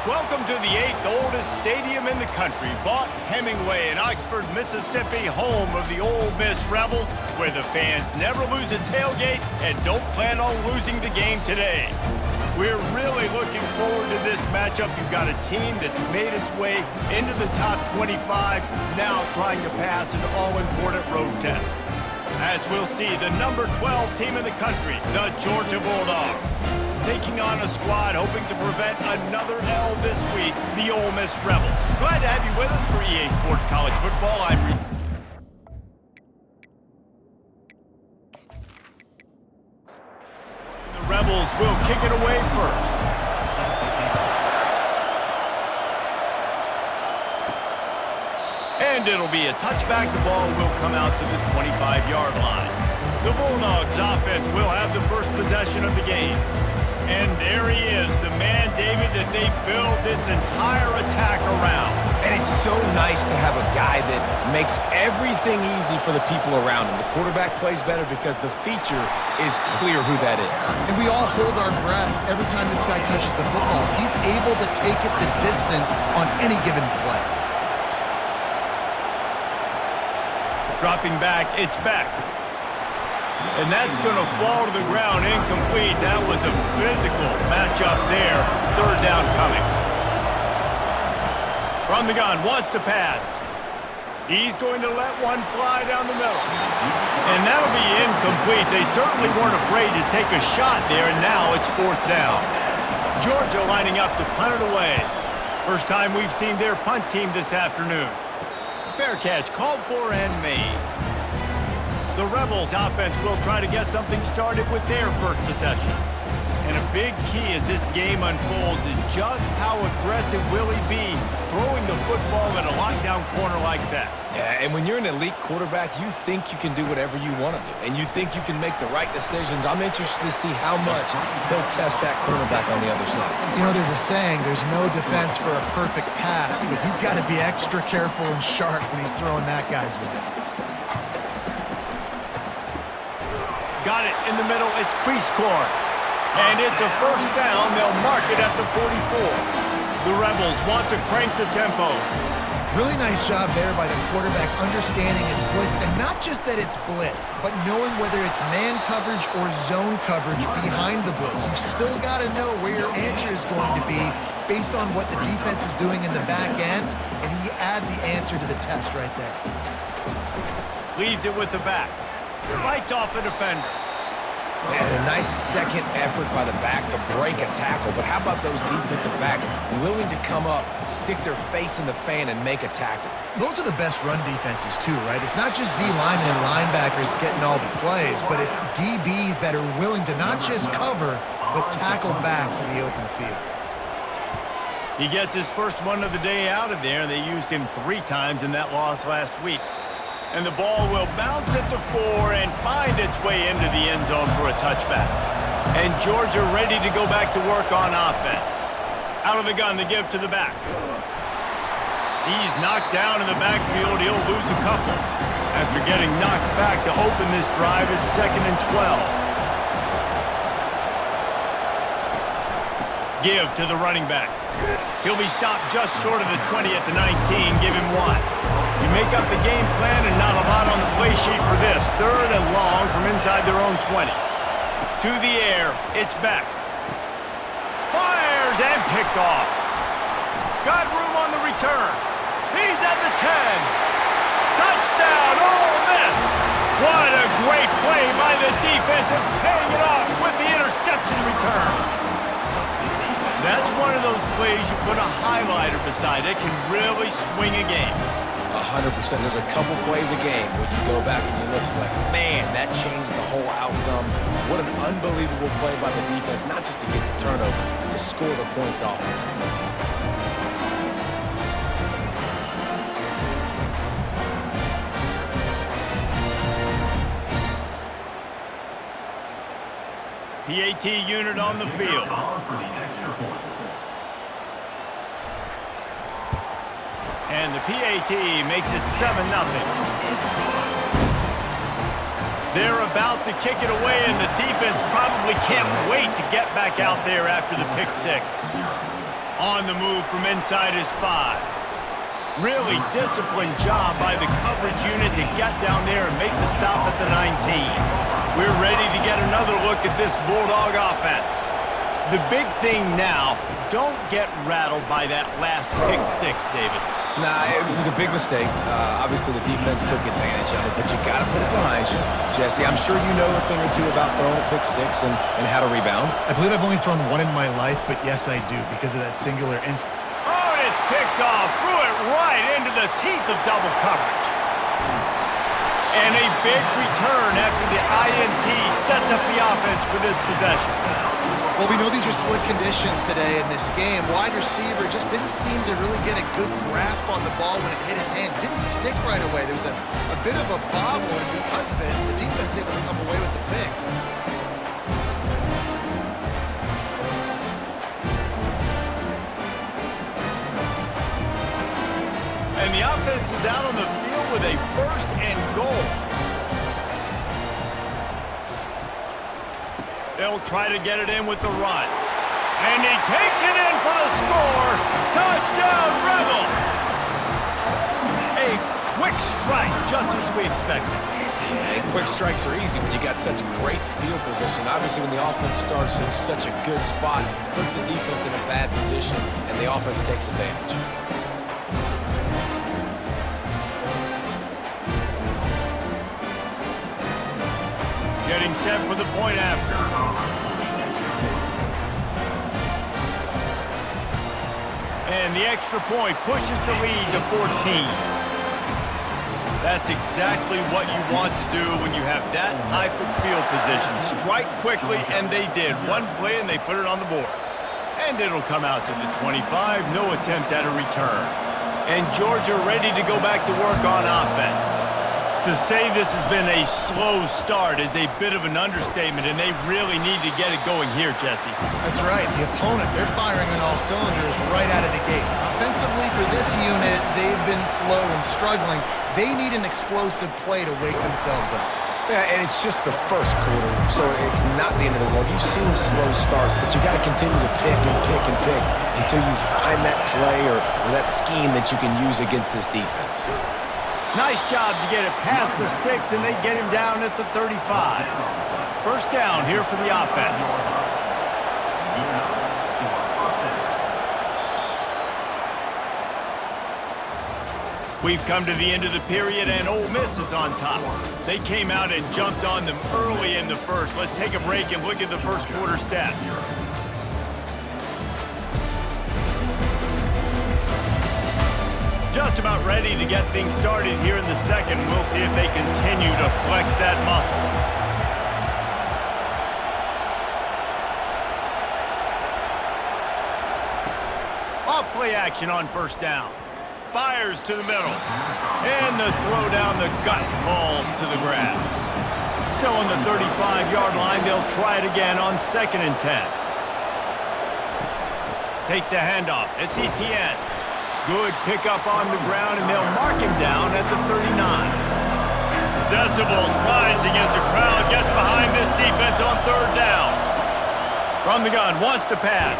Welcome to the 8th oldest stadium in the country, Vaught Hemingway in Oxford, Mississippi, home of the Ole Miss Rebels, where the fans never lose a tailgate and don't plan on losing the game today. We're really looking forward to this matchup. You've got a team that's made its way into the top 25, now trying to pass an all-important road test. As we'll see, the number 12 team in the country, the Georgia Bulldogs, taking on a squad hoping to prevent another L this week, the Ole Miss Rebels. Glad to have you with us for EA Sports College Football. The Rebels will kick it away first. And it'll be a touchback. The ball will come out to the 25-yard line. The Bulldogs offense will have the first possession of the game. And there he is, the man, David, that they build this entire attack around. And it's so nice to have a guy that makes everything easy for the people around him. The quarterback plays better because the feature is clear who that is. And we all hold our breath every time this guy touches the football. He's able to take it the distance on any given play. Dropping back, it's back. And that's going to fall to the ground incomplete. That was a physical matchup there. Third down coming. From the gun, wants to pass. He's going to let one fly down the middle. And that'll be incomplete. They certainly weren't afraid to take a shot there, and now it's fourth down. Georgia lining up to punt it away. First time we've seen their punt team this afternoon. Fair catch called for and made. The Rebels offense will try to get something started with their first possession. And a big key as this game unfolds is just how aggressive will he be throwing the football at a lockdown corner like that. Yeah, and when you're an elite quarterback, you think you can do whatever you want to do. And you think you can make the right decisions. I'm interested to see how much they'll test that cornerback on the other side. You know, there's a saying, there's no defense for a perfect pass, but he's got to be extra careful and sharp when he's throwing that guy's way. Got it in the middle. It's Cleescore. And it's a first down. They'll mark it at the 44. The Rebels want to crank the tempo. Really nice job there by the quarterback understanding it's blitz. And not just that it's blitz, but knowing whether it's man coverage or zone coverage behind the blitz. You've still got to know where your answer is going to be based on what the defense is doing in the back end. And he add the answer to the test right there. Leaves it with the back. Fights off a defender. And a nice second effort by the back to break a tackle. But how about those defensive backs willing to come up, stick their face in the fan, and make a tackle? Those are the best run defenses too, right? It's not just D linemen and linebackers getting all the plays, but it's DBs that are willing to not just cover, but tackle backs in the open field. He gets his first one of the day out of there, and they used him 3 times in that loss last week. And the ball will bounce at the 4 and find its way into the end zone for a touchback. And Georgia ready to go back to work on offense. Out of the gun to give to the back. He's knocked down in the backfield. He'll lose a couple. After getting knocked back to open this drive, it's 2nd and 12. Give to the running back. He'll be stopped just short of the 20 at the 19. Give him 1. You make up the game plan and not a lot on the play sheet for this. 3rd and long from inside their own 20. To the air, it's back. Fires and picked off. Got room on the return. He's at the 10. Touchdown, Ole Miss. What a great play by the defense and paying it off with the interception return. That's one of those plays you put a highlighter beside it, can really swing a game. 100%. There's a couple plays a game when you go back and you look like, man, that changed the whole outcome. What an unbelievable play by the defense, not just to get the turnover, to score the points off. PAT unit on the field. And the PAT makes it 7-0. They're about to kick it away, and the defense probably can't wait to get back out there after the pick six. On the move from inside his 5. Really disciplined job by the coverage unit to get down there and make the stop at the 19. We're ready to get another look at this Bulldog offense. The big thing now, don't get rattled by that last pick 6, David. Nah, it was a big mistake. Obviously, the defense took advantage of it, but you got to put it behind you. Jesse, I'm sure you know a thing or two about throwing a pick 6 and how to rebound. I believe I've only thrown one in my life, but yes, I do, because of that singular instant. Oh, and it's picked off. Threw it right into the teeth of double coverage. And a big return after the INT sets up the offense for this possession. Well, we know these are slick conditions today in this game. Wide receiver just didn't seem to really get a good grasp on the ball when it hit his hands. Didn't stick right away. There was a bit of a bobble, and because of it, the defense able to come away with the pick. And the offense is out on the field with a 1st and goal. They'll try to get it in with the run. And he takes it in for the score. Touchdown, Rebels! A quick strike, just as we expected. Yeah, and quick strikes are easy when you got such great field position. Obviously, when the offense starts in such a good spot, it puts the defense in a bad position, and the offense takes advantage. Getting set for the point after. And the extra point pushes the lead to 14. That's exactly what you want to do when you have that type of field position. Strike quickly, and they did. One play, and they put it on the board. And it'll come out to the 25. No attempt at a return. And Georgia ready to go back to work on offense. To say this has been a slow start is a bit of an understatement, and they really need to get it going here, Jesse. That's right. The opponent, they're firing on all cylinders right out of the gate. Offensively, for this unit, they've been slow and struggling. They need an explosive play to wake themselves up. Yeah, and it's just the first quarter, so it's not the end of the world. You've seen slow starts, but you got to continue to pick and pick and pick until you find that play or that scheme that you can use against this defense. Nice job to get it past the sticks, and they get him down at the 35. First down here for the offense. We've come to the end of the period, and Ole Miss is on top. They came out and jumped on them early in the first. Let's take a break and look at the first quarter stats. Just about ready to get things started here in the second. We'll see if they continue to flex that muscle. Off play action on first down. Fires to the middle. And the throw down the gut falls to the grass. Still on the 35-yard line. They'll try it again on 2nd and 10. Takes the handoff. It's Etienne. Good pickup on the ground, and they'll mark him down at the 39. Decibels rising as the crowd gets behind this defense on 3rd down. From the gun, wants to pass.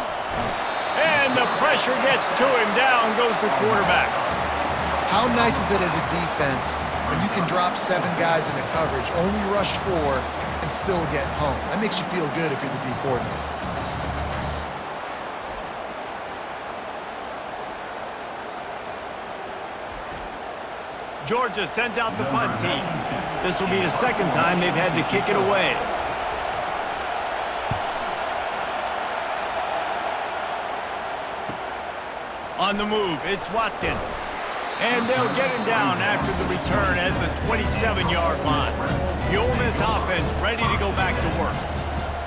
And the pressure gets to him. Down goes the quarterback. How nice is it as a defense when you can drop 7 guys into coverage, only rush 4, and still get home? That makes you feel good if you're the D coordinator. Georgia sends out the punt team. This will be the 2nd time they've had to kick it away. On the move, it's Watkins. And they'll get him down after the return at the 27-yard line. The Ole Miss offense ready to go back to work.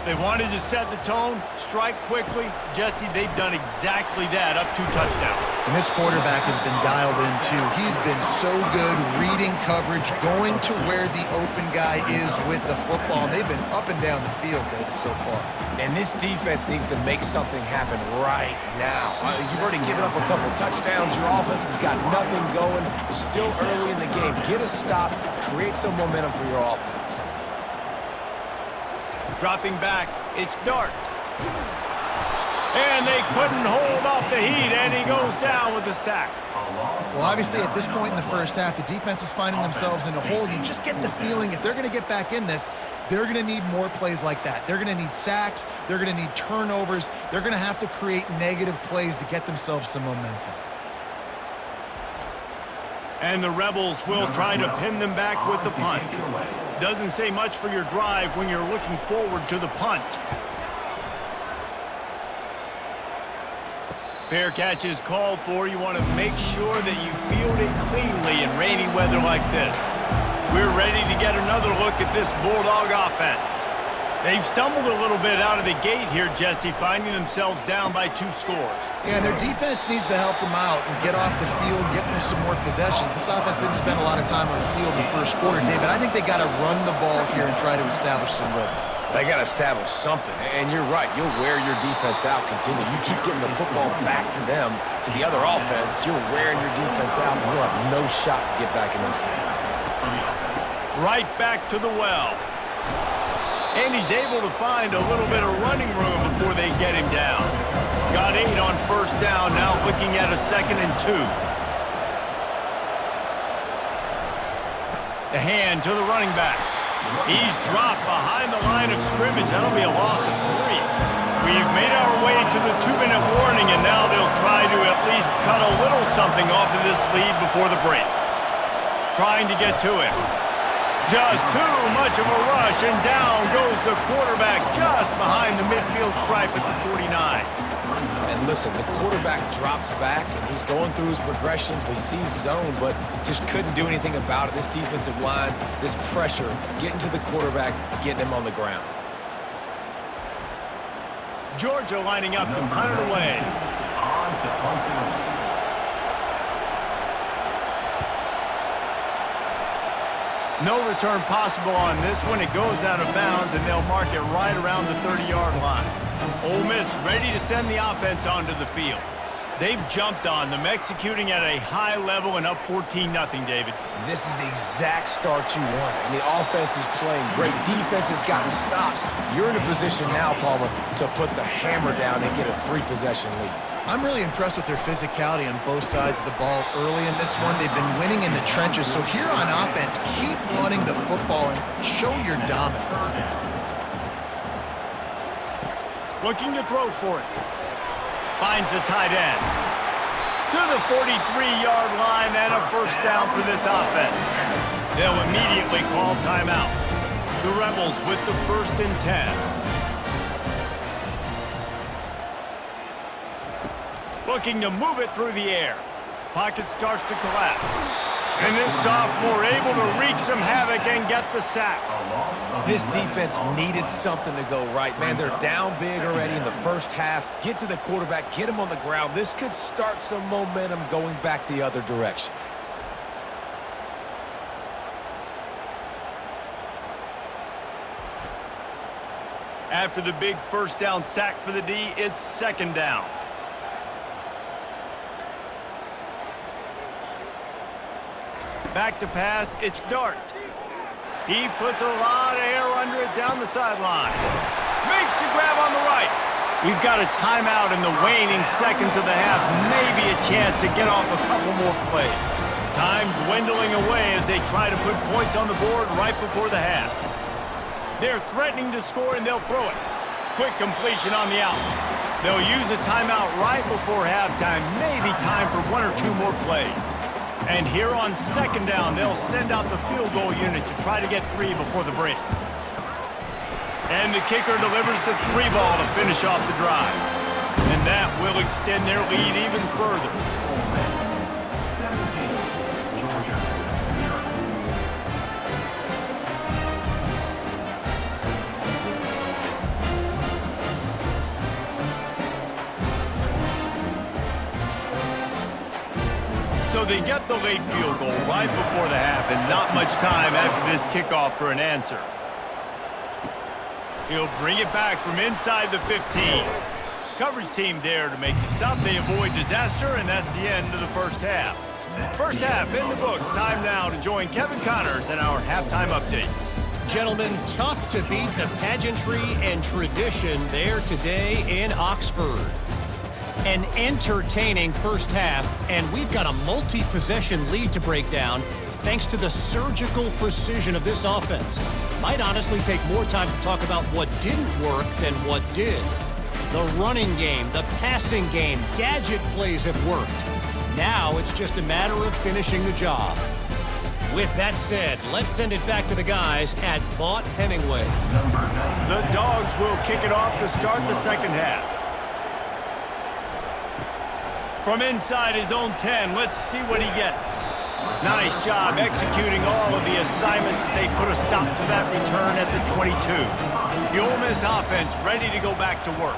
They wanted to set the tone, strike quickly. Jesse, they've done exactly that, up 2 touchdowns. And this quarterback has been dialed in, too. He's been so good reading coverage, going to where the open guy is with the football. They've been up and down the field, David, so far. And this defense needs to make something happen right now. You've already given up a couple touchdowns. Your offense has got nothing going. Still early in the game. Get a stop. Create some momentum for your offense. Dropping back, it's Dart. And they couldn't hold off the heat, and he goes down with the sack. Well, obviously, at this point in the first half, the defense is finding themselves in a hole. You just get the feeling if they're going to get back in this, they're going to need more plays like that. They're going to need sacks. They're going to need turnovers. They're going to have to create negative plays to get themselves some momentum. And the Rebels will try to pin them back with the punt. Doesn't say much for your drive when you're looking forward to the punt. Fair catch is called for. You want to make sure that you field it cleanly in rainy weather like this. We're ready to get another look at this Bulldog offense. They've stumbled a little bit out of the gate here, Jesse, finding themselves down by 2 scores. Yeah, their defense needs to help them out and get off the field, get them some more possessions. This offense didn't spend a lot of time on the field in the first quarter, David. I think they got to run the ball here and try to establish some rhythm. They got to establish something, and you're right. You'll wear your defense out, continue. You keep getting the football back to them, to the other offense, you're wearing your defense out, and you'll have no shot to get back in this game. Right back to the well. And he's able to find a little bit of running room before they get him down. Got 8 on first down, now looking at a 2nd and 2. The hand to the running back. He's dropped behind the line of scrimmage. That'll be a loss of 3. We've made our way to the 2-minute warning, and now they'll try to at least cut a little something off of this lead before the break. Trying to get to it. Just too much of a rush, and down goes the quarterback just behind the midfield stripe at the 49. And listen, the quarterback drops back, and he's going through his progressions. We see zone, but just couldn't do anything about it. This defensive line, this pressure, getting to the quarterback, getting him on the ground. Georgia lining up to punt it away. No return possible on this one. It goes out of bounds, and they'll mark it right around the 30-yard line. Ole Miss ready to send the offense onto the field. They've jumped on them, executing at a high level and up 14-0, David. This is the exact start you wanted. And the offense is playing great. Defense has gotten stops. You're in a position now, Palmer, to put the hammer down and get a 3-possession lead. I'm really impressed with their physicality on both sides of the ball early in this one. They've been winning in the trenches. So here on offense, keep running the football and show your dominance. Looking to throw for it. Finds the tight end. To the 43-yard line and a first down for this offense. They'll immediately call timeout. The Rebels with the 1st and 10. Looking to move it through the air. Pocket starts to collapse. And this sophomore able to wreak some havoc and get the sack. This defense needed something to go right, man. They're down big already in the first half. Get to the quarterback, get him on the ground. This could start some momentum going back the other direction. After the big first down sack for the D, it's 2nd down. Back to pass, it's Dart. He puts a lot of air under it down the sideline. Makes the grab on the right. We've got a timeout in the waning seconds of the half. Maybe a chance to get off a couple more plays. Time dwindling away as they try to put points on the board right before the half. They're threatening to score, and they'll throw it. Quick completion on the out. They'll use a timeout right before halftime. Maybe time for 1 or 2 more plays. And here on 2nd down, they'll send out the field goal unit to try to get 3 before the break. And the kicker delivers the 3 ball to finish off the drive. And that will extend their lead even further. So they get the late field goal right before the half, and not much time after this kickoff for an answer. He'll bring it back from inside the 15. Coverage team there to make the stop. They avoid disaster, and that's the end of the first half. First half in the books. Time now to join Kevin Connors in our halftime update. Gentlemen, tough to beat the pageantry and tradition there today in Oxford. An entertaining first half, and we've got a multi-possession lead to break down thanks to the surgical precision of this offense. Might honestly take more time to talk about what didn't work than what did. The running game, the passing game, gadget plays have worked. Now it's just a matter of finishing the job. With that said, let's send it back to the guys at Vaught-Hemingway. The Dogs will kick it off to start the second half. From inside his own 10, let's see what he gets. Nice job executing all of the assignments as they put a stop to that return at the 22. The Ole Miss offense ready to go back to work.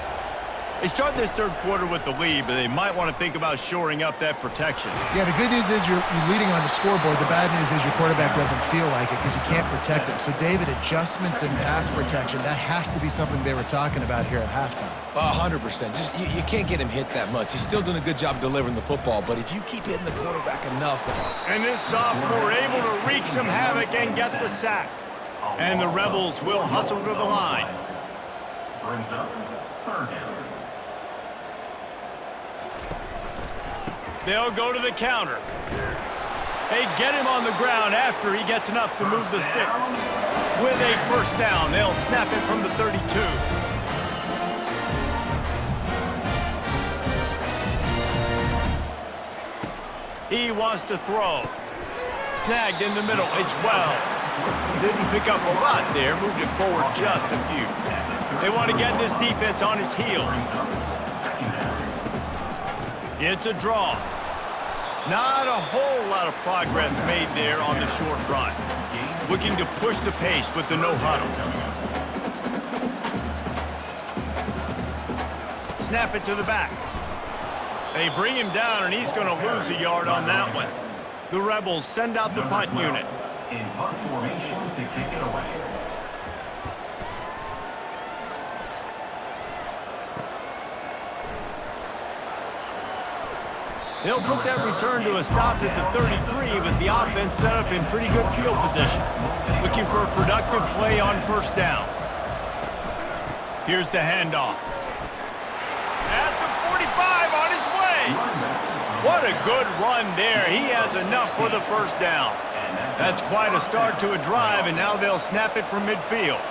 They start this third quarter with the lead, but they might want to think about shoring up that protection. Yeah, the good news is you're leading on the scoreboard. The bad news is your quarterback doesn't feel like it because you can't protect him. So, David, adjustments in pass protection, that has to be something they were talking about here at halftime. 100%. Just you can't get him hit that much. He's still doing a good job delivering the football, but if you keep hitting the quarterback enough. And this sophomore able to wreak some havoc and get the sack. And the Rebels will hustle to the line. Brings up third down. They'll go to the counter. They get him on the ground after he gets enough to move the sticks. With a first down, they'll snap it from the 32. He wants to throw. Snagged in the middle, it's Wells. Didn't pick up a lot there, moved it forward just a few. They want to get this defense on its heels. It's a draw. Not a whole lot of progress made there on the short run. Looking to push the pace with the no-huddle. Snap it to the back. They bring him down, and he's going to lose a yard on that one. The Rebels send out the punt unit. In punt formation to kick it away. They'll put that return to a stop at the 33, but the offense set up in pretty good field position. Looking for a productive play on first down. Here's the handoff. At the 45 on his way. What a good run there. He has enough for the first down. That's quite a start to a drive, and now they'll snap it from midfield.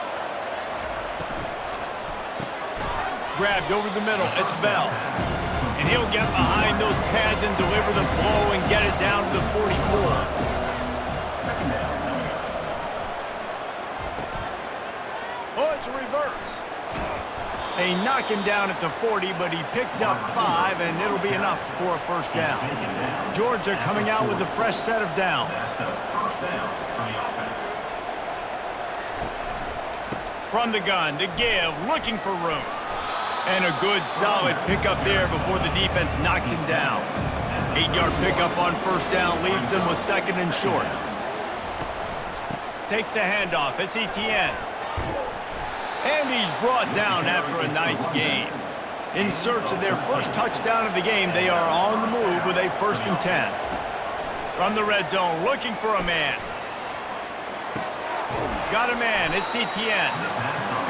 Grabbed over the middle. It's Bell. And he'll get behind those pads and deliver the blow and get it down to the 44. Oh, it's a reverse. They knock him down at the 40, but he picks up 5, and it'll be enough for a first down. Georgia coming out with a fresh set of downs. From the gun to give, looking for room. And a good, solid pickup there before the defense knocks him down. 8-yard pickup on first down leaves them with second and short. Takes the handoff. It's Etienne. And he's brought down after a nice game. In search of their first touchdown of the game, they are on the move with a 1st and 10. From the red zone, looking for a man. Got a man. It's Etienne.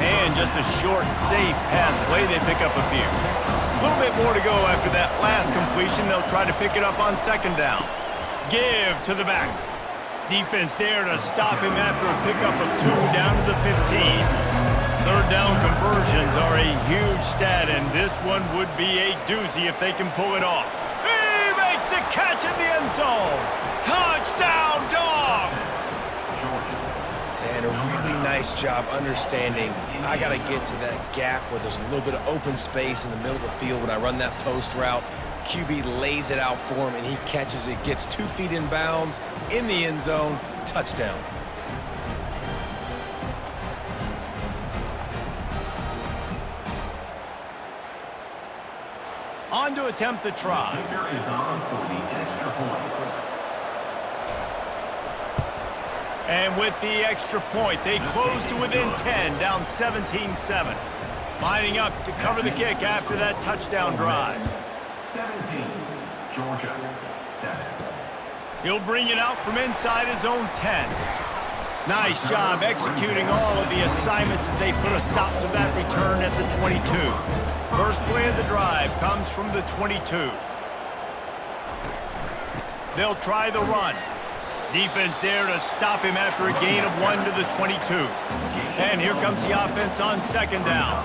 And just a short, safe pass play. They pick up a few. A little bit more to go after that last completion. They'll try to pick it up on second down. Give to the back. Defense there to stop him after a pickup of 2 down to the 15. Third down conversions are a huge stat, and this one would be a doozy if they can pull it off. He makes the catch in the end zone. Touchdown, Dogs! And a really nice job understanding I got to get to that gap where there's a little bit of open space in the middle of the field when I run that post route. QB lays it out for him, and he catches it, gets 2 feet in bounds, in the end zone, touchdown. On to attempt the try. Kicker is on for the extra point. And with the extra point, they close to within 10, down 17-7. Lining up to cover the kick after that touchdown drive. 17, Georgia, 7. He'll bring it out from inside his own 10. Nice job executing all of the assignments as they put a stop to that return at the 22. First play of the drive comes from the 22. They'll try the run. Defense there to stop him after a gain of 1 to the 22. And here comes the offense on second down.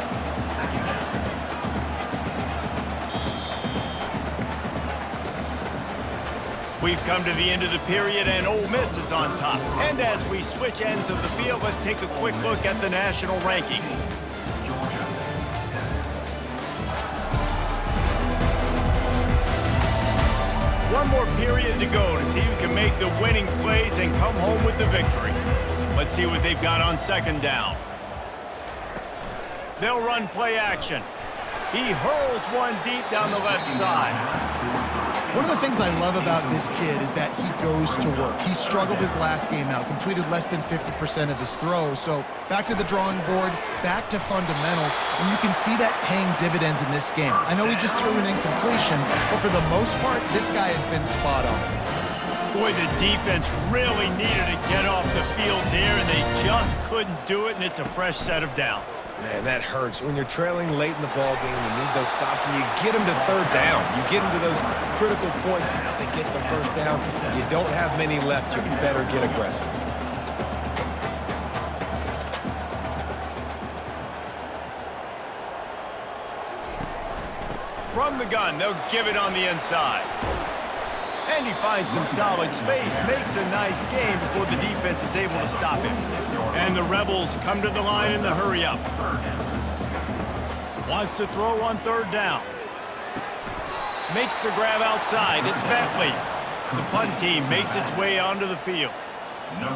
We've come to the end of the period, and Ole Miss is on top. And as we switch ends of the field, let's take a quick look at the national rankings. One more period to go to see who can make the winning plays and come home with the victory. Let's see what they've got on second down. They'll run play action. He hurls one deep down the left side. One of the things I love about this kid is that he goes to work. He struggled his last game out, completed less than 50% of his throws. So back to the drawing board, back to fundamentals, and you can see that paying dividends in this game. I know he just threw an incompletion, but for the most part, this guy has been spot on. Boy, the defense really needed to get off the field there, and they just couldn't do it, and it's a fresh set of downs. Man, that hurts. When you're trailing late in the ball game, you need those stops, and you get them to third down. You get them to those critical points. Now they get the first down. You don't have many left. You better get aggressive. From the gun, they'll give it on the inside. And he finds some solid space, makes a nice game before the defense is able to stop him. And the Rebels come to the line in the hurry-up. Wants to throw on third down. Makes the grab outside. It's Bentley. The punt team makes its way onto the field.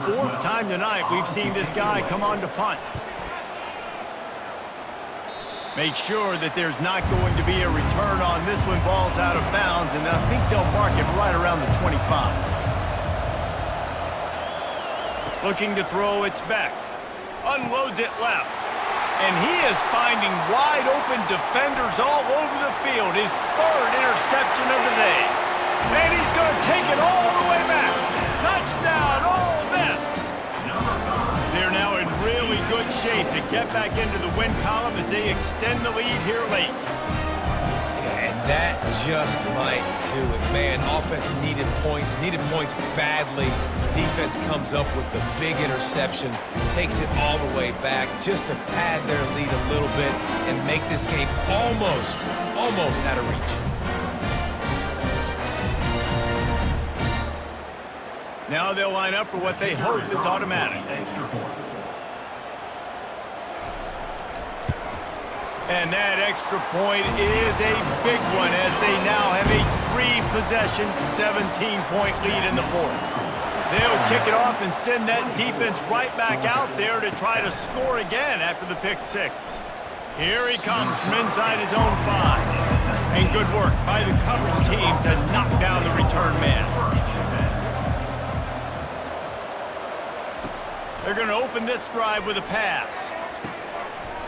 Fourth time tonight we've seen this guy come on to punt. Make sure that there's not going to be a return on this one. Ball's out of bounds, and I think they'll mark it right around the 25. Looking to throw, it's back. Unloads it left. And he is finding wide open defenders all over the field. His third interception of the day. And he's going to take it all the way back. Touchdown, Ole Miss! They're now in really good shape to get back into the win column as they extend the lead here late. Yeah, and that just might do it. Man, offense needed points badly. Defense comes up with the big interception, takes it all the way back just to pad their lead a little bit and make this game almost out of reach. Now they'll line up for what they hope is automatic. And that extra point is a big one as they now have a 3-possession, 17-point lead in the fourth. They'll kick it off and send that defense right back out there to try to score again after the pick six. Here he comes from inside his own 5. And good work by the coverage team to knock down the return man. They're going to open this drive with a pass.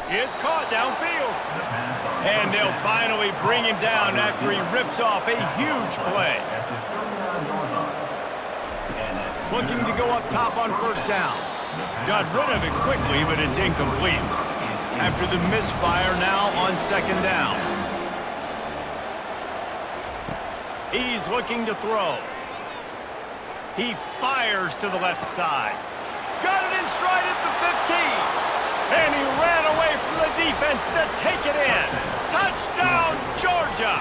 It's caught downfield. And they'll finally bring him down after he rips off a huge play. Looking to go up top on first down. Got rid of it quickly, but it's incomplete. After the misfire, now on second down. He's looking to throw. He fires to the left side. Got it in stride at the 15. And he ran away from the defense to take it in. Touchdown, Georgia!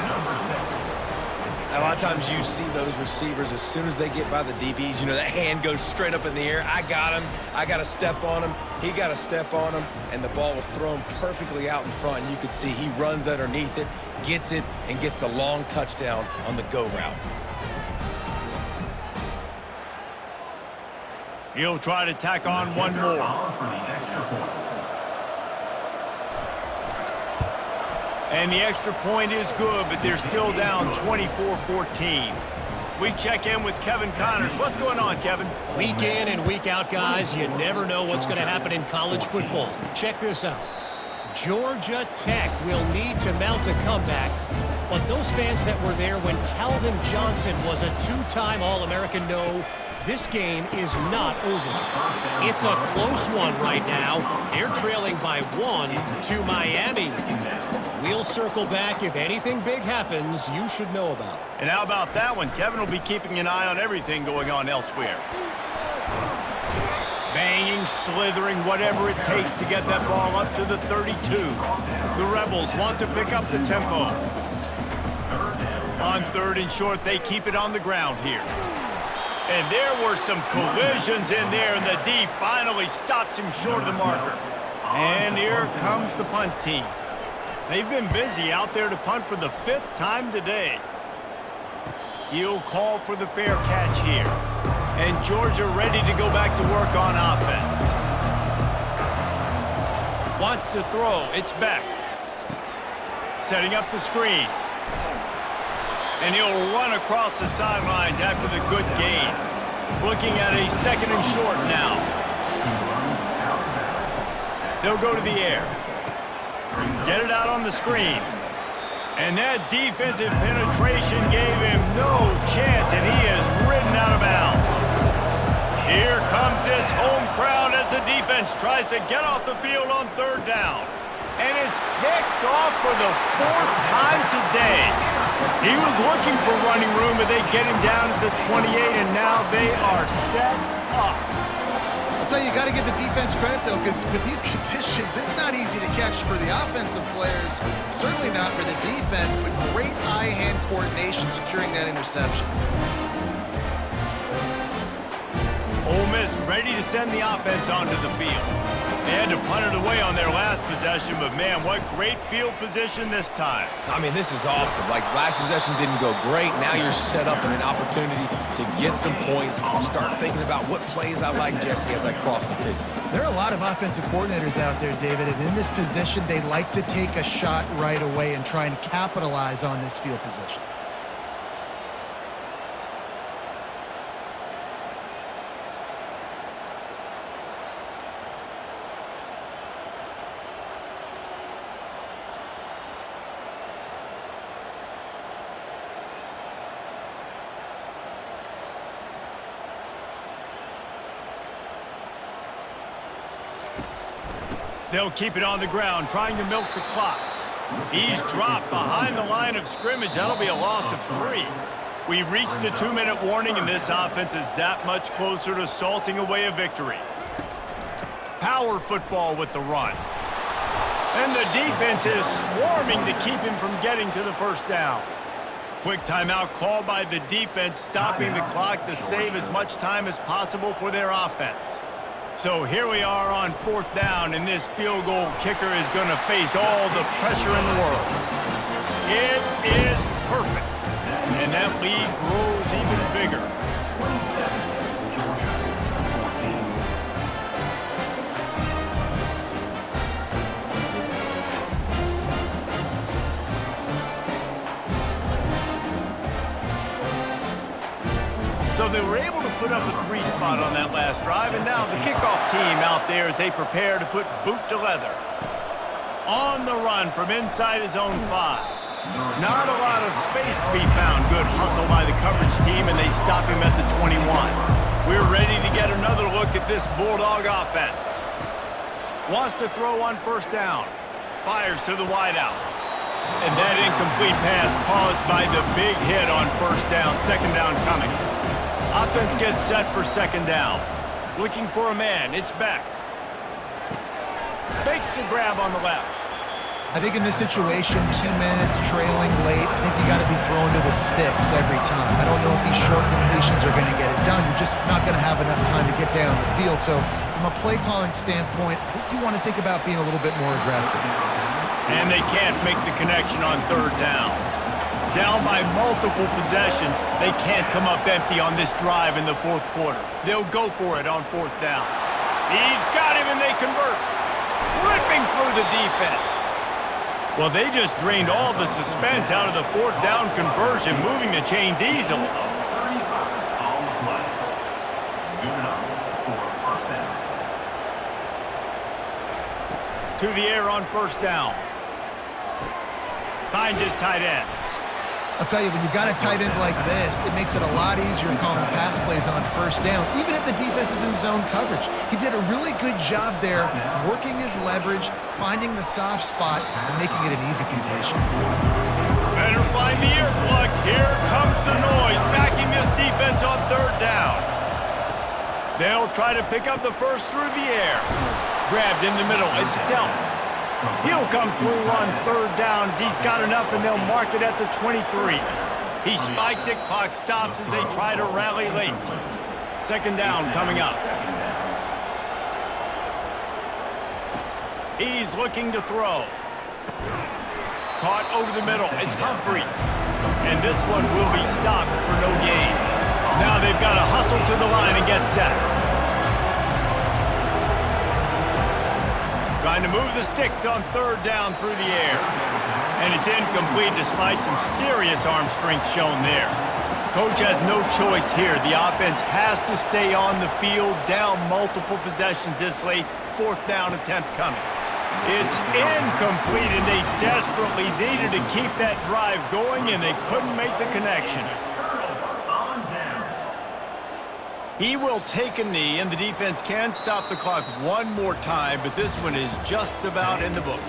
A lot of times you see those receivers, as soon as they get by the DBs, you know, that hand goes straight up in the air. I got him. I got to step on him. He got to step on him. And the ball was thrown perfectly out in front. And you could see he runs underneath it, gets it, and gets the long touchdown on the go route. He'll try to tack on one more. And the extra point is good, but they're still down 24-14. We check in with Kevin Connors. What's going on, Kevin? Week in and week out, guys, you never know what's going to happen in college football. Check this out. Georgia Tech will need to mount a comeback, but those fans that were there when Calvin Johnson was a 2-time All-American know This game is not over. It's a close one right now. They're trailing by 1 to Miami. We'll circle back if anything big happens you should know about. And how about that one? Kevin will be keeping an eye on everything going on elsewhere. Banging, slithering, whatever it takes to get that ball up to the 32. The Rebels want to pick up the tempo. On 3rd and short, they keep it on the ground here. And there were some collisions in there, and the D finally stops him short of the marker. And here comes the punt team. They've been busy out there to punt for the 5th time today. He'll call for the fair catch here. And Georgia ready to go back to work on offense. Wants to throw. It's back. Setting up the screen. And he'll run across the sidelines after the good gain. Looking at a 2nd and short now. They'll go to the air. Get it out on the screen. And that defensive penetration gave him no chance, and he is ridden out of bounds. Here comes this home crowd as the defense tries to get off the field on 3rd down. And it's picked off for the 4th time today. He was looking for running room, but they get him down to the 28, and now they are set up. I'll tell you, you got to give the defense credit, though, because with these conditions, it's not easy to catch for the offensive players. Certainly not for the defense, but great eye-hand coordination securing that interception. Ole Miss ready to send the offense onto the field. They had to punt it away on their last possession, but man, what great field position this time. I mean, this is awesome. Like, last possession didn't go great. Now you're set up in an opportunity to get some points. Start thinking about what plays I like, Jesse, as I cross the 50. There are a lot of offensive coordinators out there, David, and in this position, they like to take a shot right away and try and capitalize on this field position. They'll keep it on the ground, trying to milk the clock. He's dropped behind the line of scrimmage. That'll be a loss of 3. We've reached the 2-minute warning, and this offense is that much closer to salting away a victory. Power football with the run. And the defense is swarming to keep him from getting to the 1st down. Quick timeout called by the defense, stopping the clock to save as much time as possible for their offense. So here we are on 4th down, and this field goal kicker is going to face all the pressure in the world. It is perfect, and that lead grows even bigger. So they were able to put up a 3 spot on that last drive, and now the kickoff team out there as they prepare to put boot to leather. On the run from inside his own 5. Not a lot of space to be found. Good hustle by the coverage team, and they stop him at the 21. We're ready to get another look at this Bulldog offense. Wants to throw on 1st down. Fires to the wideout. And that incomplete pass caused by the big hit on 1st down. 2nd down coming. Offense gets set for 2nd down. Looking for a man. It's back. Makes the grab on the left. I think in this situation, 2 minutes, trailing late, I think you got to be throwing to the sticks every time. I don't know if these short completions are going to get it done. You're just not going to have enough time to get down the field. So from a play calling standpoint, I think you want to think about being a little bit more aggressive. And they can't make the connection on 3rd down. Down by multiple possessions, they can't come up empty on this drive in the 4th quarter. They'll go for it on 4th down. He's got him, and they convert. Ripping through the defense. Well, they just drained all the suspense out of the 4th down conversion, moving the chains easily. To the air on 1st down. Finds his tight end. I'll tell you, when you've got a tight end like this, it makes it a lot easier calling pass plays on first down, even if the defense is in zone coverage. He did a really good job there, working his leverage, finding the soft spot, and making it an easy completion. Better find the earplugs. Here comes the noise, backing this defense on third down. They'll try to pick up the first through the air. Grabbed in the middle. It's dealt. He'll come through on third down as he's got enough, and they'll mark it at the 23. He spikes it, clock stops as they try to rally late. Second down coming up. He's looking to throw. Caught over the middle. It's Humphries. And this one will be stopped for no gain. Now they've got to hustle to the line and get set. Trying to move the sticks on third down through the air. And it's incomplete despite some serious arm strength shown there. Coach has no choice here. The offense has to stay on the field, down multiple possessions this late. Fourth down attempt coming. It's incomplete, and they desperately needed to keep that drive going, and they couldn't make the connection. He will take a knee, and the defense can stop the clock one more time, but this one is just about in the books.